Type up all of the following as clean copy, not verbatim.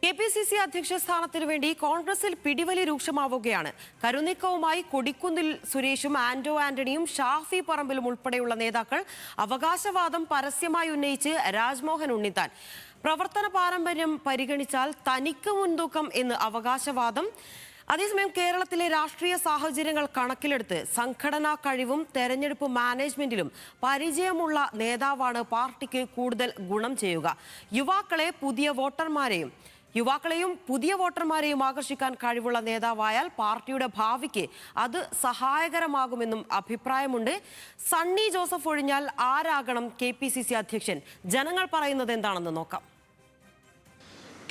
KPCC അധ്യക്ഷ സ്ഥാനത്തിനു വേണ്ടി കോൺഗ്രസിൽ പിടിവലി രൂക്ഷമാവുകയാണ്. കരുനീക്കവുമായി കൊടിക്കുന്നിൽ സുരേഷും ആന്റോ ആന്റണിയും ഷാഫി പറമ്പിലും ഉൾപ്പെടെയുള്ള നേതാക്കൾ അവകാശവാദം പരസ്യമായി ഉന്നയിച്ച് രാജ്മോഹൻ ഉണ്ണിത്താൻ. പ്രവർത്തന പാരമ്പര്യം പരിഗണിച്ചാൽ തനിക്ക് മുൻതൂക്കം എന്ന് അവകാശവാദം. അതേസമയം കേരളത്തിലെ രാഷ്ട്രീയ സാഹചര്യങ്ങൾ കണക്കിലെടുത്ത് സംഘടനാ കഴിവും തെരഞ്ഞെടുപ്പ് മാനേജ്മെന്റിലും പരിചയമുള്ള നേതാവാണ് പാർട്ടിക്ക് കൂടുതൽ ഗുണം ചെയ്യുക. യുവാക്കളെയും പുതിയ വോട്ടർമാരെയും ആകർഷിക്കാൻ കഴിവുള്ള നേതാവായാൽ പാർട്ടിയുടെ ഭാവിക്ക് അത് സഹായകരമാകുമെന്നും അഭിപ്രായമുണ്ട്. സണ്ണി ജോസഫ് ഒഴിഞ്ഞാൽ ആരാകണം കെപിസിസി അധ്യക്ഷൻ? ജനങ്ങൾ പറയുന്നത് എന്താണെന്ന് നോക്കാം.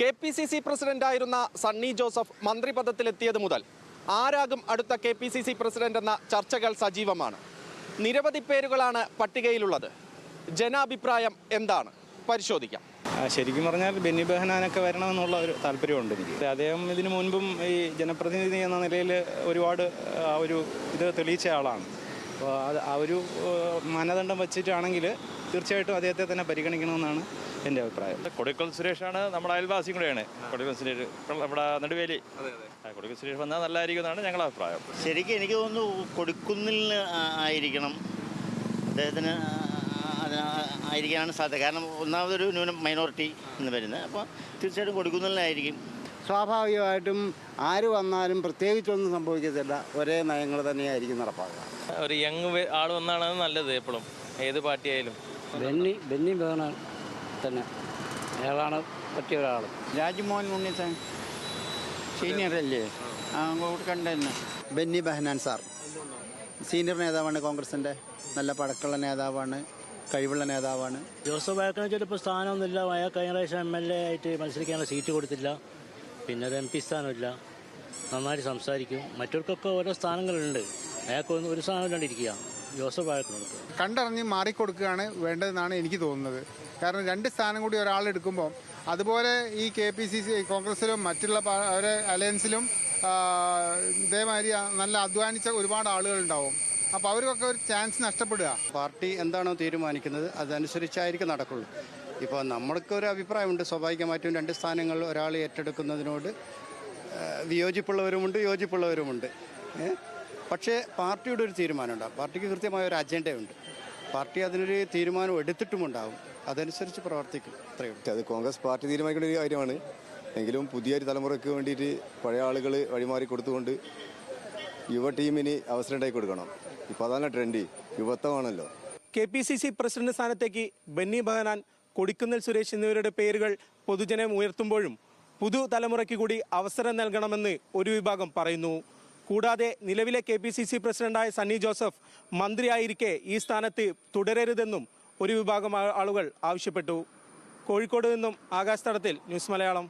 കെപിസിസി പ്രസിഡന്റായിരുന്ന സണ്ണി ജോസഫ് മന്ത്രിപദത്തിലെത്തിയത് മുതൽ ആരാകും അടുത്ത കെപിസിസി പ്രസിഡന്റ് എന്ന ചർച്ചകൾ സജീവമാണ്. നിരവധി പേരുകളാണ് പട്ടികയിലുള്ളത്. ജനാഭിപ്രായം എന്താണ്? പരിശോധിക്കാം. ശരിക്കും പറഞ്ഞാൽ ബെന്നി ബെഹനാനൊക്കെ വരണമെന്നുള്ള ഒരു താല്പര്യമുണ്ട് എനിക്ക്. അദ്ദേഹം ഇതിനു മുൻപും ഈ ജനപ്രതിനിധി എന്ന നിലയിൽ ഒരുപാട് ഇത് തെളിയിച്ച ആളാണ്. അപ്പോൾ ആ ഒരു മാനദണ്ഡം വച്ചിട്ടാണെങ്കിൽ തീർച്ചയായിട്ടും അദ്ദേഹത്തെ തന്നെ പരിഗണിക്കണമെന്നാണ് എൻ്റെ അഭിപ്രായം. കൊടിക്കുന്നിൽ സുരേഷാണ്, നമ്മുടെ അയൽവാസിയും കൂടെയാണ്. കൊടിക്കുന്നിൽ സുരേഷ് നമ്മുടെ നെടുവേലി. കൊടിക്കുന്നിൽ സുരേഷ് വന്നാൽ നല്ലതായിരിക്കും എന്നാണ് ഞങ്ങളുടെ അഭിപ്രായം. ശരിക്കും എനിക്ക് തോന്നുന്നു കൊടിക്കുന്നിൽ ആയിരിക്കണം, അദ്ദേഹത്തിന് ആയിരിക്കാനാണ് സാധ്യത. കാരണം ഒന്നാമതൊരു ന്യൂനം മൈനോറിറ്റി എന്ന് വരുന്നത്. അപ്പോൾ തീർച്ചയായിട്ടും കൊടിക്കുന്നിലായിരിക്കും. സ്വാഭാവികമായിട്ടും ആര് വന്നാലും പ്രത്യേകിച്ചൊന്നും സംഭവിക്കത്തില്ല, ഒരേ നയങ്ങൾ തന്നെയായിരിക്കും നടപ്പാക്കുക. ഒരു യങ് ആൾ വന്നാണ് നല്ലത് എപ്പോഴും, ഏത് പാർട്ടിയായാലും. ബെന്നി ബെഹനാൻ തന്നെ, അയാളാണ് പറ്റിയ ഒരാൾ. രാജ്മോഹൻ ഉണ്ണിത്താൻ സീനിയർ അല്ലേ, കണ്ടെന്ന്. ബെന്നി ബെഹനാൻ സാർ സീനിയർ നേതാവാണ്, കോൺഗ്രസിൻ്റെ നല്ല പഴക്കമുള്ള നേതാവാണ്, കഴിവുള്ള നേതാവാണ്. ജോസഫ് വാഴക്കന് ചിലപ്പോൾ സ്ഥാനമൊന്നുമില്ല. അയാൾ കഴിഞ്ഞ പ്രാവശ്യം MLA ആയിട്ട് മത്സരിക്കാനുള്ള സീറ്റ് കൊടുത്തില്ല. പിന്നെ ഒരു MP സ്ഥാനമില്ല. നന്നായിട്ട് സംസാരിക്കും. മറ്റവർക്കൊക്കെ ഓരോ സ്ഥാനങ്ങളുണ്ട്. അയാൾക്ക് ഒരു സ്ഥാനം ഇല്ലാണ്ടിരിക്കുക. ജോസഫ് വാഴക്കനോട് കണ്ടറിഞ്ഞ് മാറിക്കൊടുക്കുകയാണ് വേണ്ടതെന്നാണ് എനിക്ക് തോന്നുന്നത്. കാരണം 2 സ്ഥാനം കൂടി ഒരാളെടുക്കുമ്പോൾ അതുപോലെ ഈ KPCC കോൺഗ്രസിലും മറ്റുള്ള അലയൻസിലും ഇതേമാതിരി നല്ല അധ്വാനിച്ച ഒരുപാട് ആളുകളുണ്ടാവും. അപ്പോൾ അവർക്കൊക്കെ ഒരു ചാൻസ് നഷ്ടപ്പെടുക. പാർട്ടി എന്താണോ തീരുമാനിക്കുന്നത് അതനുസരിച്ചായിരിക്കും നടക്കുള്ളൂ. ഇപ്പോൾ നമ്മൾക്കൊരു അഭിപ്രായമുണ്ട്, സ്വാഭാവികമായിട്ടും 2 സ്ഥാനങ്ങൾ ഒരാൾ ഏറ്റെടുക്കുന്നതിനോട് വിയോജിപ്പുള്ളവരുമുണ്ട്, യോജിപ്പുള്ളവരുമുണ്ട്. പക്ഷേ പാർട്ടിയുടെ ഒരു തീരുമാനമുണ്ട്. പാർട്ടിക്ക് കൃത്യമായ ഒരു അജണ്ടയുണ്ട്. പാർട്ടി അതിനൊരു തീരുമാനം എടുത്തിട്ടുമുണ്ടാവും, അതനുസരിച്ച് പ്രവർത്തിക്കും. അത്രയും അത് കോൺഗ്രസ് പാർട്ടി തീരുമാനിക്കേണ്ട ഒരു കാര്യമാണ്. എങ്കിലും പുതിയൊരു തലമുറയ്ക്ക് വേണ്ടിയിട്ട് പഴയ ആളുകൾ വഴിമാറി കൊടുത്തുകൊണ്ട് യുവ ടീമിന് അവസരം ഉണ്ടാക്കി കൊടുക്കണം. ഇപ്പോൾ അതാണ് ട്രെൻഡ്, യുവത്വമാണല്ലോ. KPCC പ്രസിഡന്റ് സ്ഥാനത്തേക്ക് ബെന്നി ബെഹനാൻ, കൊടിക്കുന്നിൽ സുരേഷ് എന്നിവരുടെ പേരുകൾ പൊതുജനം ഉയർത്തുമ്പോഴും പുതുതലമുറയ്ക്ക് കൂടി അവസരം നൽകണമെന്ന് ഒരു വിഭാഗം പറയുന്നു. കൂടാതെ നിലവിലെ KPCC പ്രസിഡന്റായ സണ്ണി ജോസഫ് മന്ത്രിയായിരിക്കെ ഈ സ്ഥാനത്ത് തുടരരുതെന്നും ഒരു വിഭാഗം ആളുകൾ ആവശ്യപ്പെട്ടു. കോഴിക്കോട് നിന്നും ആകാശ് തടത്തിൽ, ന്യൂസ് മലയാളം.